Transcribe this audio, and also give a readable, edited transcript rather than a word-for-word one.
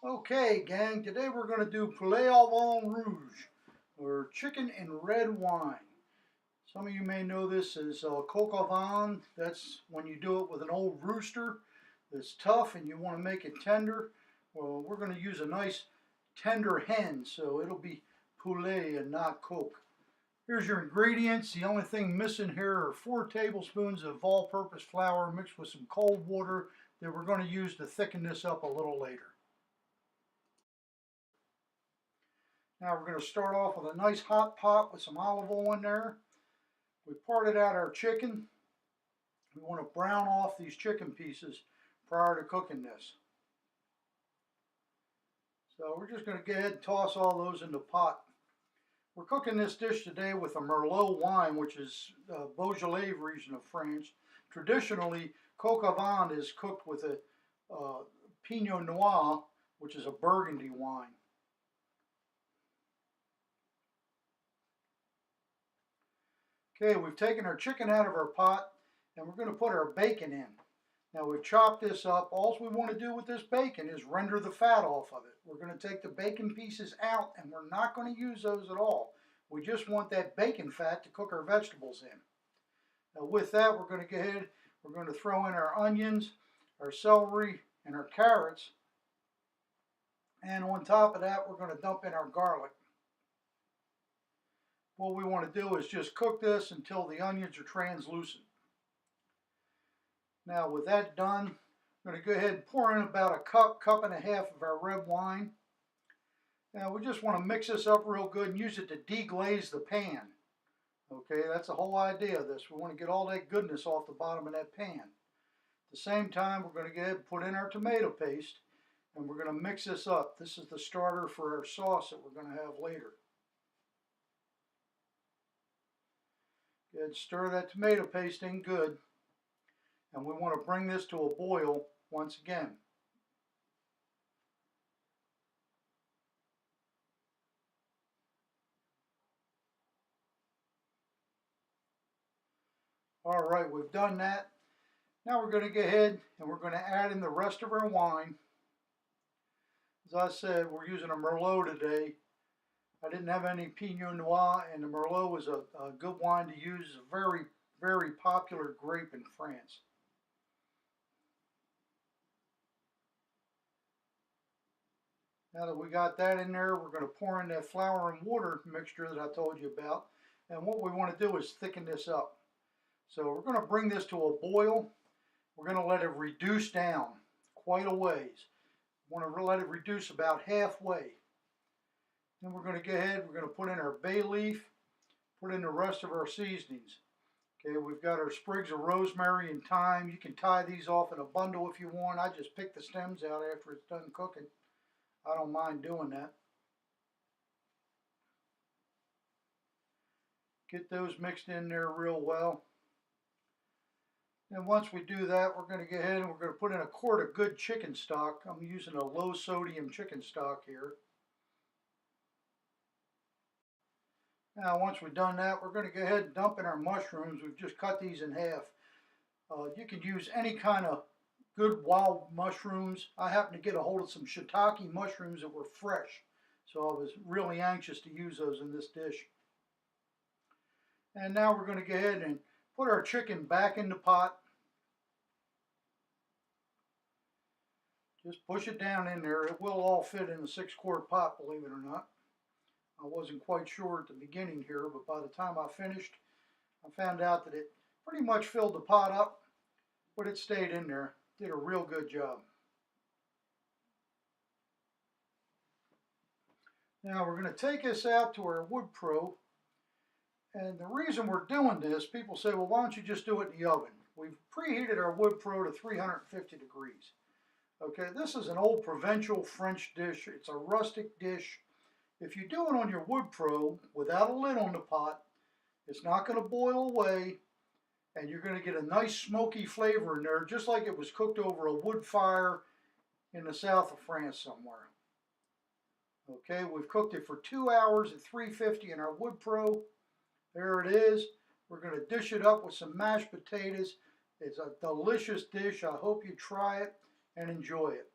Okay, gang, today we're going to do Poulet au Vin Rouge, or chicken and red wine. Some of you may know this as coq au vin. That's when you do it with an old rooster that's tough and you want to make it tender. Well, we're going to use a nice tender hen, so it'll be poulet and not coq. Here's your ingredients. The only thing missing here are 4 tablespoons of all-purpose flour mixed with some cold water that we're going to use to thicken this up a little later. Now we're going to start off with a nice hot pot with some olive oil in there. We parted out our chicken. We want to brown off these chicken pieces prior to cooking this. So we're just going to go ahead and toss all those in the pot. We're cooking this dish today with a Merlot wine, which is Beaujolais region of France. Traditionally, coq au vin is cooked with a Pinot Noir, which is a Burgundy wine. Okay, we've taken our chicken out of our pot and we're going to put our bacon in. Now we've chopped this up. All we want to do with this bacon is render the fat off of it. We're going to take the bacon pieces out and we're not going to use those at all. We just want that bacon fat to cook our vegetables in. Now with that, we're going to go ahead, we're going to throw in our onions, our celery, and our carrots. And on top of that, we're going to dump in our garlic. What we want to do is just cook this until the onions are translucent. Now with that done, I'm going to go ahead and pour in about a cup and a half of our red wine. Now we just want to mix this up real good and use it to deglaze the pan. Okay, that's the whole idea of this. We want to get all that goodness off the bottom of that pan. At the same time, we're going to go ahead and put in our tomato paste and we're going to mix this up. This is the starter for our sauce that we're going to have later. Go ahead and stir that tomato paste in good. And we want to bring this to a boil once again. All right, we've done that. Now we're going to go ahead and we're going to add in the rest of our wine. As I said, we're using a Merlot today. I didn't have any Pinot Noir, and the Merlot was a good wine to use. A very, very popular grape in France. Now that we got that in there, we're going to pour in that flour and water mixture that I told you about. And what we want to do is thicken this up. So we're going to bring this to a boil. We're going to let it reduce down quite a ways. We want to let it reduce about halfway. Then we're going to go ahead, we're going to put in our bay leaf, put in the rest of our seasonings. Okay, we've got our sprigs of rosemary and thyme. You can tie these off in a bundle if you want. I just pick the stems out after it's done cooking. I don't mind doing that. Get those mixed in there real well. And once we do that, we're going to go ahead and we're going to put in a quart of good chicken stock. I'm using a low sodium chicken stock here. Now once we've done that, we're going to go ahead and dump in our mushrooms. We've just cut these in half. You can use any kind of good wild mushrooms. I happened to get a hold of some shiitake mushrooms that were fresh, so I was really anxious to use those in this dish. And now we're going to go ahead and put our chicken back in the pot. Just push it down in there. It will all fit in a 6-quart pot, believe it or not. I wasn't quite sure at the beginning here, but by the time I finished, I found out that it pretty much filled the pot up, but it stayed in there. Did a real good job. Now we're going to take this out to our wood pro. And the reason we're doing this, people say, well, why don't you just do it in the oven? We've preheated our wood pro to 350 degrees. Okay, this is an old provincial French dish. It's a rustic dish. If you do it on your wood pro without a lid on the pot, it's not going to boil away, and you're going to get a nice smoky flavor in there, just like it was cooked over a wood fire in the south of France somewhere. Okay, we've cooked it for 2 hours at 350 in our wood pro. There it is. We're going to dish it up with some mashed potatoes. It's a delicious dish. I hope you try it and enjoy it.